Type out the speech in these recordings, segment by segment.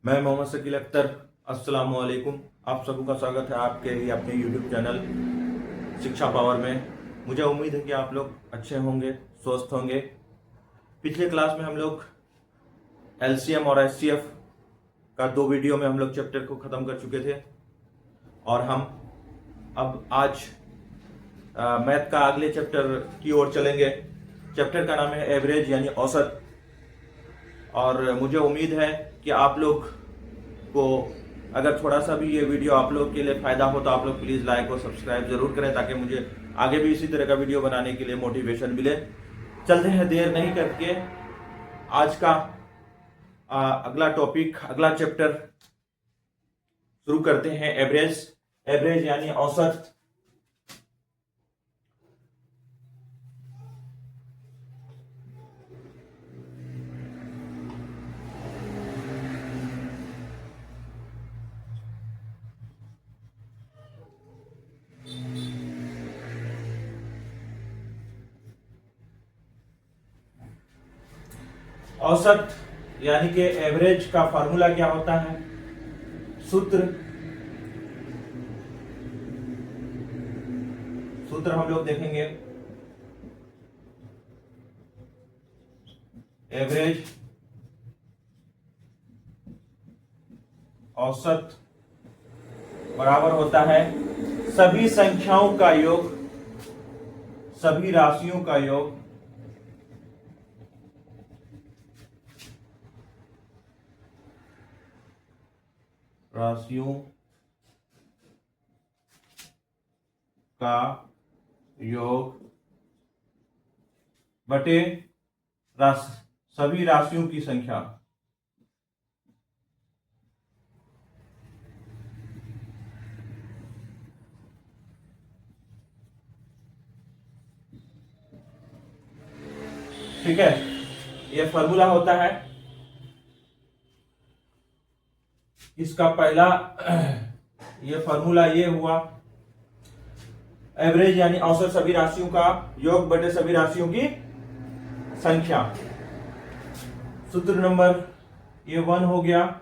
मैं मोहम्मद शकील अख्तर। अस्सलाम वालेकुम। आप सबका स्वागत है आपके ही अपने यूट्यूब चैनल शिक्षा पावर में। मुझे उम्मीद है कि आप लोग अच्छे होंगे, स्वस्थ होंगे। पिछले क्लास में हम लोग एलसीएम और एचसीएफ का 2 वीडियो में हम लोग चैप्टर को ख़त्म कर चुके थे और हम अब आज मैथ का अगले चैप्टर की ओर चलेंगे। चैप्टर का नाम है एवरेज यानी औसत। और मुझे उम्मीद है कि आप लोग को अगर थोड़ा सा भी ये वीडियो आप लोग के लिए फ़ायदा हो तो आप लोग प्लीज़ लाइक और सब्सक्राइब ज़रूर करें ताकि मुझे आगे भी इसी तरह का वीडियो बनाने के लिए मोटिवेशन मिले। चलते हैं देर नहीं करके आज का अगला टॉपिक, अगला चैप्टर शुरू करते हैं। एवरेज यानी औसत। औसत यानी कि एवरेज का फॉर्मूला क्या होता है? सूत्र हम लोग देखेंगे। एवरेज औसत बराबर होता है सभी संख्याओं का योग, सभी राशियों का योग बटे सभी राशियों की संख्या। ठीक है, ये फॉर्मूला होता है। इसका पहला ये फॉर्मूला ये हुआ, एवरेज यानी औसत सभी राशियों का योग बटे सभी राशियों की संख्या। सूत्र नंबर ये 1 हो गया।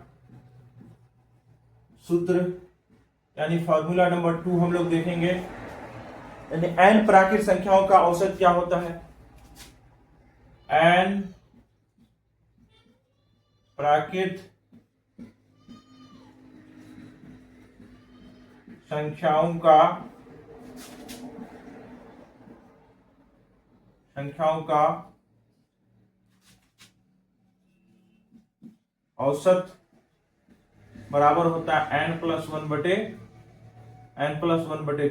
सूत्र यानी फॉर्मूला नंबर 2 हम लोग देखेंगे, यानी n प्राकृत संख्याओं का औसत क्या होता है? n प्राकृत संख्याओं का औसत बराबर होता है n+1 बटे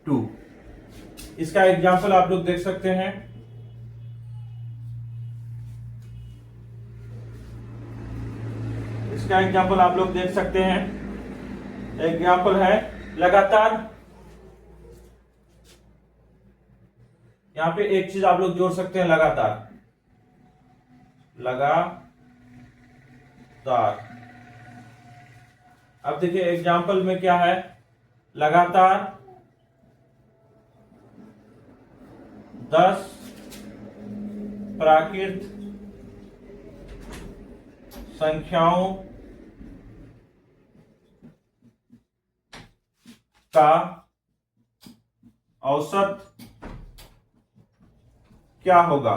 2। इसका एग्जाम्पल आप लोग देख सकते हैं। इसका एग्जाम्पल आप लोग देख सकते हैं। एग्जाम्पल है लगातार। यहां पे एक चीज आप लोग जोड़ सकते हैं, लगातार। अब देखिए एग्जाम्पल में क्या है, लगातार 10 प्राकृत संख्याओं का औसत क्या होगा?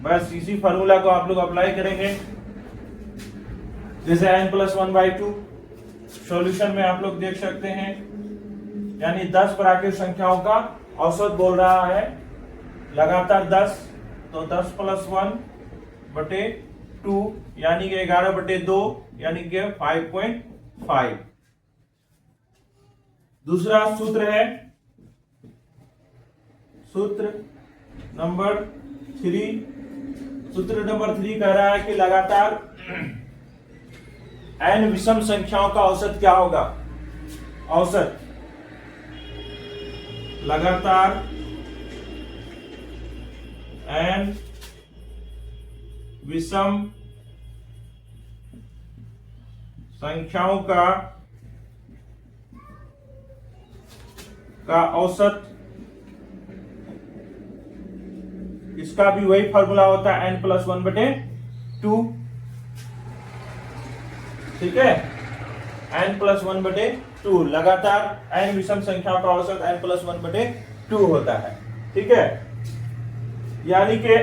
बस इसी फॉर्मूला को आप लोग अप्लाई करेंगे। जैसे n+1/2 सॉल्यूशन में आप लोग देख सकते हैं, यानी 10 प्राकृत संख्याओं का औसत बोल रहा है, लगातार 10, तो 10+1 बटे 2 यानी कि 11/2 यानी कि 5.5। दूसरा सूत्र है, सूत्र नंबर 3 कह रहा है कि लगातार n विषम संख्याओं का औसत क्या होगा? औसत लगातार n विषम संख्याओं का औसत इसका भी वही फॉर्मूला होता है n+1/2। ठीक है, n+1/2 लगातार n विषम संख्याओं का औसत n+1/2 होता है। ठीक है, यानी कि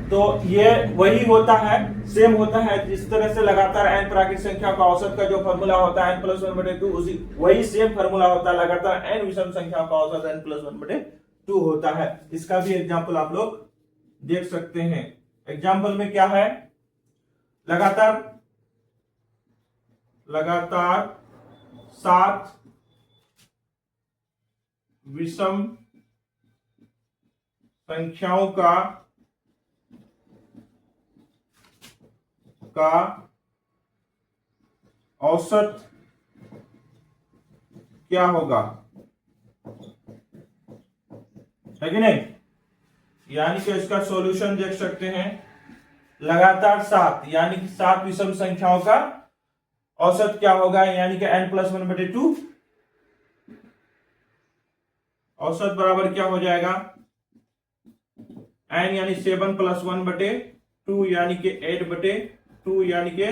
तो ये वही होता है, सेम होता है जिस तरह से लगातार n प्राकृतिक संख्याओं का औसत का जो फॉर्मूला होता है n+1/2, उसी वही सेम फॉर्मूला होता है लगातार n विषम संख्याओं का औसत n+1/2 होता है। इसका भी एग्जांपल आप लोग देख सकते हैं। एग्जांपल में क्या है, लगातार 7 विषम संख्याओं का औसत क्या होगा, है कि नहीं। यानी कि इसका सॉल्यूशन देख सकते हैं, लगातार 7 यानी कि 7 विषम संख्याओं का औसत क्या होगा, यानी कि n+1/2 औसत बराबर क्या हो जाएगा, n यानी 7+1/2 यानी कि 8/2 यानी कि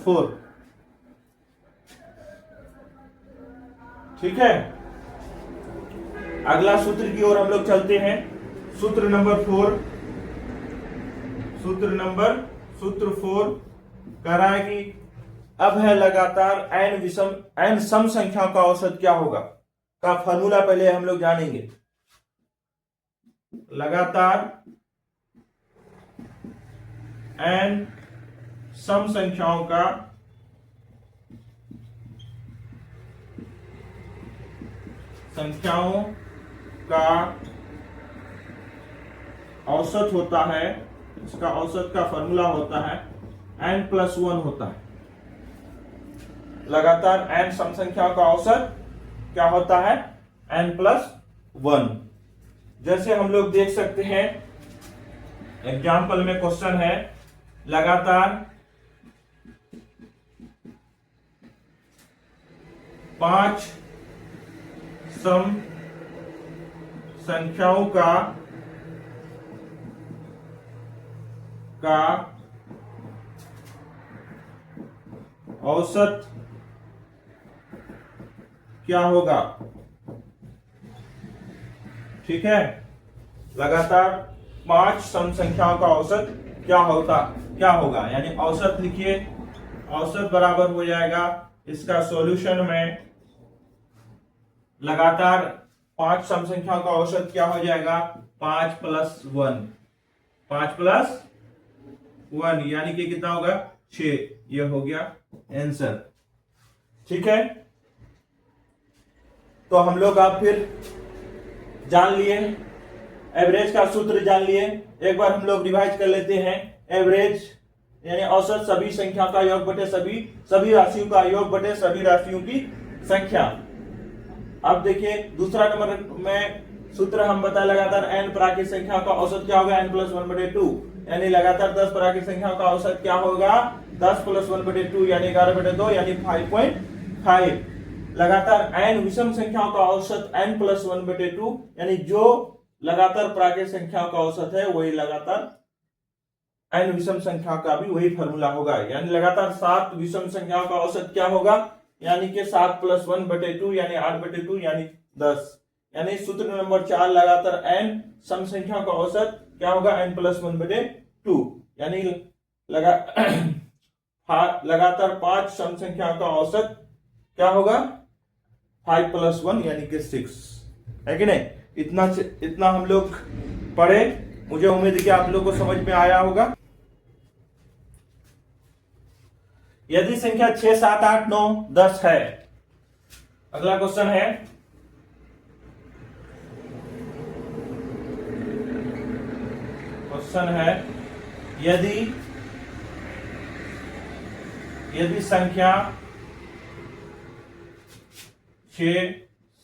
4। ठीक है, अगला सूत्र की ओर हम लोग चलते हैं। सूत्र नंबर 4 कह रहा है कि अब है लगातार n सम संख्याओं का औसत क्या होगा का फॉर्मूला पहले हम लोग जानेंगे। लगातार n सम संख्याओं का औसत होता है, इसका औसत का फॉर्मूला होता है n+1 होता है। लगातार n सम संख्याओं का औसत क्या होता है, n+1। जैसे हम लोग देख सकते हैं, एग्जाम्पल में क्वेश्चन है, लगातार 5 सम संख्याओं का औसत क्या होगा। ठीक है, लगातार 5 सम संख्याओं का औसत क्या होगा, यानी औसत लिखिए, औसत बराबर हो जाएगा इसका सॉल्यूशन में लगातार 5 सम संख्याओं का औसत क्या हो जाएगा, 5+1 यानी कि कितना होगा, 6। ये हो गया आंसर। ठीक है, तो हम लोग आप फिर जान लिए, एवरेज का सूत्र जान लिए। एक बार हम लोग रिवाइज कर लेते हैं। एवरेज यानी औसत सभी संख्या का योग बटे सभी राशियों का योग बटे सभी राशियों की संख्या। अब देखिए दूसरा नंबर में सूत्र हम बताए, लगातार n प्राकृतिक संख्या का औसत क्या होगा, n+1/2 यानी लगातार 10 प्राकृतिक संख्या का औसत क्या होगा, 10+1/2 यानी 11/2 यानी 5.5। लगातार n विषम संख्याओं का औसत n+1/2 यानी जो लगातार प्राकृतिक संख्याओं का औसत है वही लगातार n विषम संख्या का भी वही फॉर्मूला होगा। यानी लगातार 7 विषम संख्याओं का औसत क्या होगा, यानी कि 7+1/2 यानी 8/2 यानी 10। यानी सूत्र नंबर 4, लगातार n सम संख्या का औसत क्या होगा, n+1/2 यानी लगातार 5 सम संख्या का औसत क्या होगा, 5+1 यानी कि 6, है कि नहीं। इतना हम लोग पढ़े, मुझे उम्मीद है कि आप लोग को समझ में आया होगा। यदि संख्या 6, 7, 8, 9, 10 है, अगला क्वेश्चन है, यदि संख्या 6,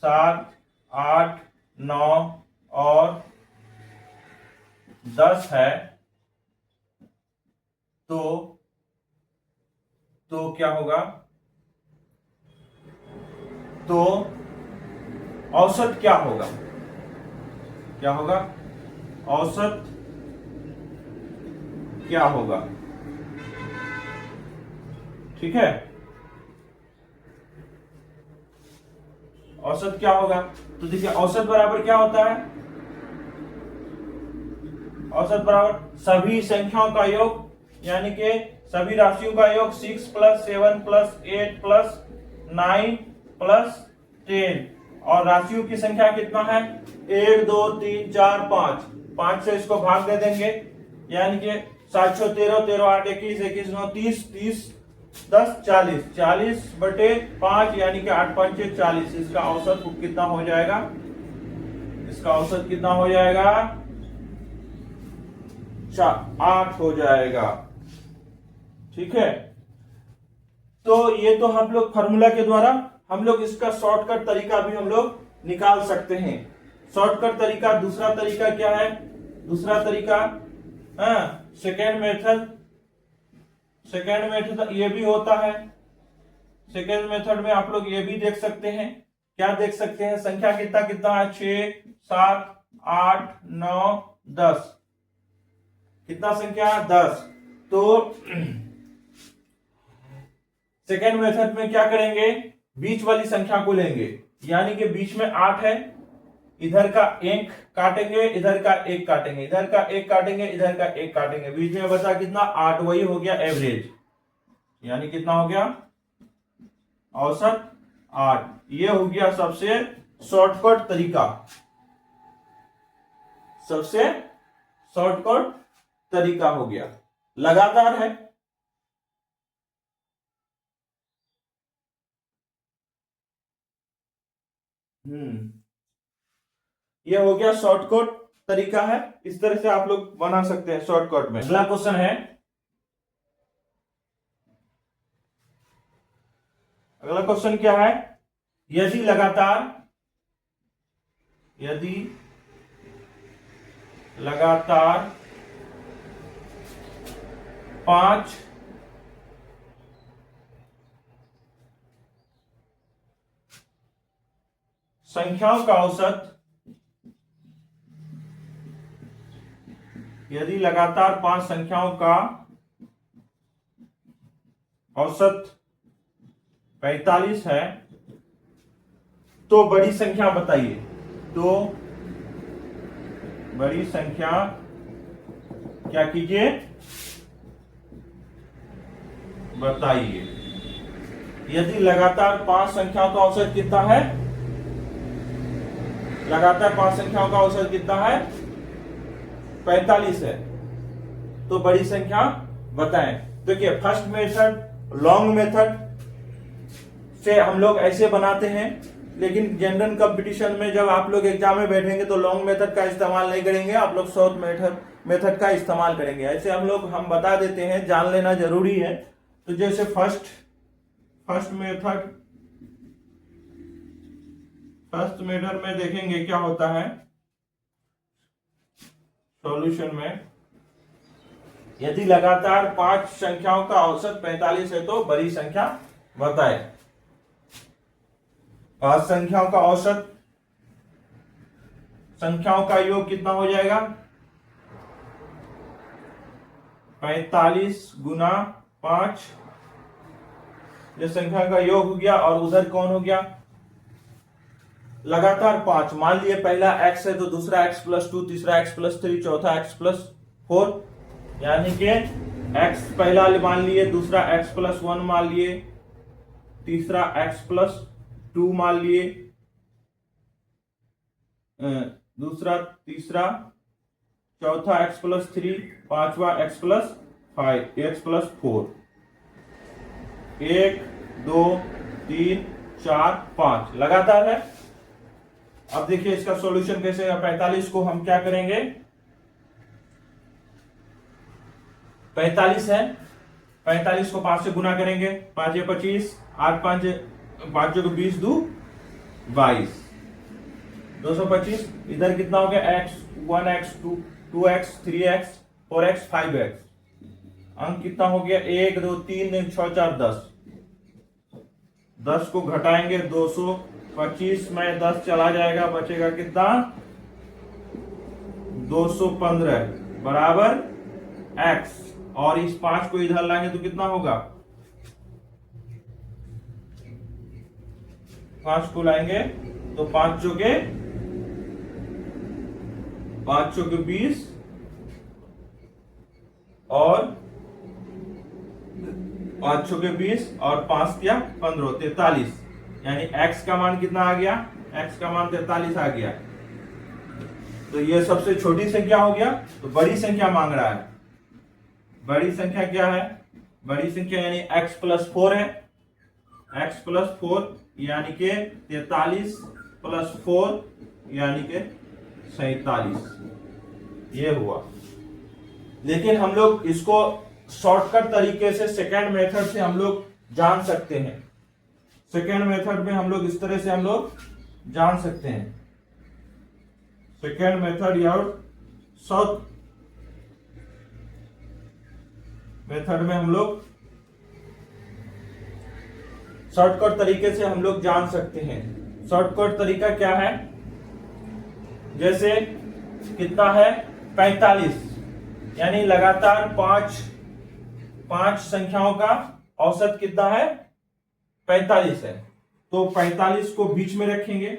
7, 8, 9 और 10 है तो क्या होगा, तो औसत क्या होगा, क्या होगा, औसत क्या होगा, ठीक है। औसत क्या होगा, तो देखिए औसत बराबर क्या होता है, औसत बराबर सभी संख्याओं का योग, यानी कि सभी राशियों का योग 6 + 7 + 8 + 9 + 10, और राशियों की संख्या कितना है 1 2 3 4 5, 5 से इसको भाग दे देंगे, यानी कि 7 6 13, 13 8 21, 21 9 30, 30 10 40, 40/5, यानी कि 8 5 40। इसका औसत कितना हो जाएगा, इसका औसत कितना हो जाएगा 8 हो जाएगा, ठीक है। तो ये तो हम लोग फार्मूला के द्वारा हम लोग इसका शॉर्टकट तरीका भी हम लोग निकाल सकते हैं। शॉर्टकट तरीका, दूसरा तरीका क्या है, दूसरा तरीका सेकेंड मेथड, सेकेंड मेथड ये भी होता है। सेकेंड मेथड में आप लोग ये भी देख सकते हैं, क्या देख सकते हैं, संख्या कितना कितना है 6 7 8 9 10, कितना संख्या 10। तो सेकेंड मेथड में क्या करेंगे, बीच वाली संख्या को लेंगे, यानी कि बीच में 8 है, इधर का 1 काटेंगे, इधर का 1 काटेंगे, इधर का 1 काटेंगे, इधर का 1 काटेंगे, बीच में बचा कितना 8, वही हो गया एवरेज, यानी कितना हो गया औसत 8। ये हो गया सबसे शॉर्टकट तरीका, सबसे शॉर्टकट तरीका हो गया, लगातार है। ये हो गया शॉर्टकट तरीका है, इस तरह से आप लोग बना सकते हैं शॉर्टकट में। अगला क्वेश्चन है, अगला क्वेश्चन क्या है, यदि लगातार 5 संख्याओं का औसत, यदि लगातार 5 संख्याओं का औसत 45 है, तो बड़ी संख्या बताइए, तो बड़ी संख्या क्या कीजिए बताइए। यदि लगातार 5 संख्याओं का औसत कितना है, लगातार 5 संख्याओं का औसत कितना है 45 है, तो बड़ी संख्या बताएं। देखिए फर्स्ट मेथड लॉन्ग मेथड से हम लोग ऐसे बनाते हैं, लेकिन जनरल कंपटीशन में जब आप लोग एग्जाम में बैठेंगे तो लॉन्ग मेथड का इस्तेमाल नहीं करेंगे, आप लोग शॉर्ट मेथड का इस्तेमाल करेंगे। ऐसे हम बता देते हैं, जान लेना जरूरी है। तो जैसे फर्स्ट मेथड में देखेंगे क्या होता है सॉल्यूशन में, यदि लगातार 5 संख्याओं का औसत 45 है तो बड़ी संख्या बताए। 5 संख्याओं का औसत, संख्याओं का योग कितना हो जाएगा 45 गुना 5, ये संख्या का योग हो गया, और उधर कौन हो गया लगातार 5, मान लिए पहला x है तो दूसरा x+2, तीसरा x+3, चौथा x+4, यानी कि x पहला मान लिए, दूसरा x+1 मान लिए, तीसरा x+2 मान लिए, दूसरा तीसरा चौथा x+3, पांचवा x+5, x+4, 1 2 3 4 5 लगातार है। अब देखिए इसका सॉल्यूशन कैसे है। 45 को हम क्या करेंगे, 45 है, 45 को 5 से गुना करेंगे, 5 या 25, 8 5 5 को 20 2 22, 225। इधर कितना हो गया x 1x 2x 3x 4x 5x, अंक कितना हो गया 1 2 3 6 4 10, 10 को घटाएंगे 200 25 में 10 चला जाएगा, बचेगा कितना 215 बराबर x, और इस 5 को इधर लाएंगे तो कितना होगा, 5 को लाएंगे तो 5 चौके 20 और 5 चौके 20 और 5 क्या 15 43, यानी x का मान कितना आ गया, x का मान 43 आ गया। तो ये सबसे छोटी संख्या हो गया। तो बड़ी संख्या मांग रहा है, बड़ी संख्या क्या है, बड़ी संख्या यानी x प्लस 4 है, x प्लस 4 यानी के 43 प्लस 4 यानी के 47, ये हुआ। लेकिन हम लोग इसको शॉर्टकट तरीके से सेकेंड मेथड से हम लोग जान सकते हैं। सेकेंड मेथड में हम लोग इस तरह से हम लोग जान सकते हैं। सेकेंड मेथड या साउथ मेथड में हम लोग शॉर्टकट तरीके से हम लोग जान सकते हैं। शॉर्टकट तरीका क्या है, जैसे कितना है 45, यानी लगातार पांच संख्याओं का औसत कितना है 45 है। तो 45 को बीच में रखेंगे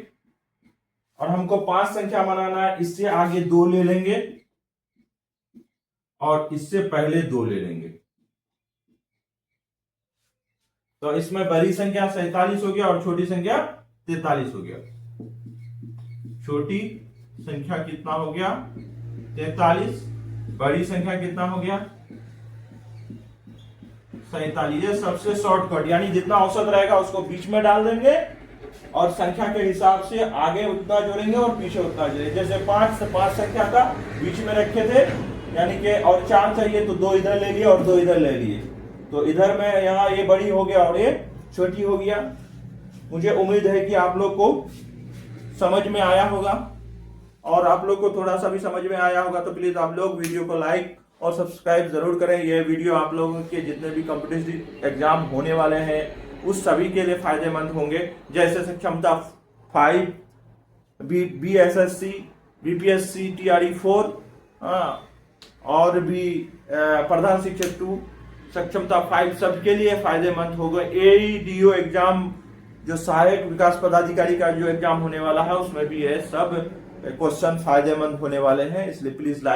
और हमको 5 संख्या बनाना है, इससे आगे 2 ले लेंगे और इससे पहले 2 ले लेंगे। तो इसमें बड़ी संख्या 47 हो गया और छोटी संख्या 43 हो गया। छोटी संख्या कितना हो गया 43, बड़ी संख्या कितना हो गया 47। ये सबसे शॉर्टकट, यानी जितना औसत रहेगा उसको बीच में डाल देंगे और संख्या के हिसाब से आगे उतना जोड़ेंगे और पीछे उतना जोड़ेंगे। जैसे 5 से 5 संख्या का बीच में रखे थे, यानी कि और 4 चाहिए तो 2 इधर ले लिए और 2 इधर ले लिए, तो इधर में यहाँ ये बड़ी हो गया और ये छोटी हो गया। मुझे उम्मीद है कि आप लोग को समझ में आया होगा, और आप लोग को थोड़ा सा भी समझ में आया होगा तो प्लीज आप लोग वीडियो को लाइक और सब्सक्राइब जरूर करें। यह वीडियो आप लोगों के जितने भी कॉम्पिटिटिव एग्जाम होने वाले हैं उस सभी के लिए फायदेमंद होंगे। जैसे सक्षमता 5, BSSC, BPSC, TRE 4 और भी प्रधान शिक्षक 2, सक्षमता 5 सबके लिए फायदेमंद होगा। AEDO एग्जाम जो सहायक विकास पदाधिकारी का जो एग्जाम होने वाला है उसमें भी ये सब क्वेश्चन फायदेमंद होने वाले हैं, इसलिए प्लीज लाइक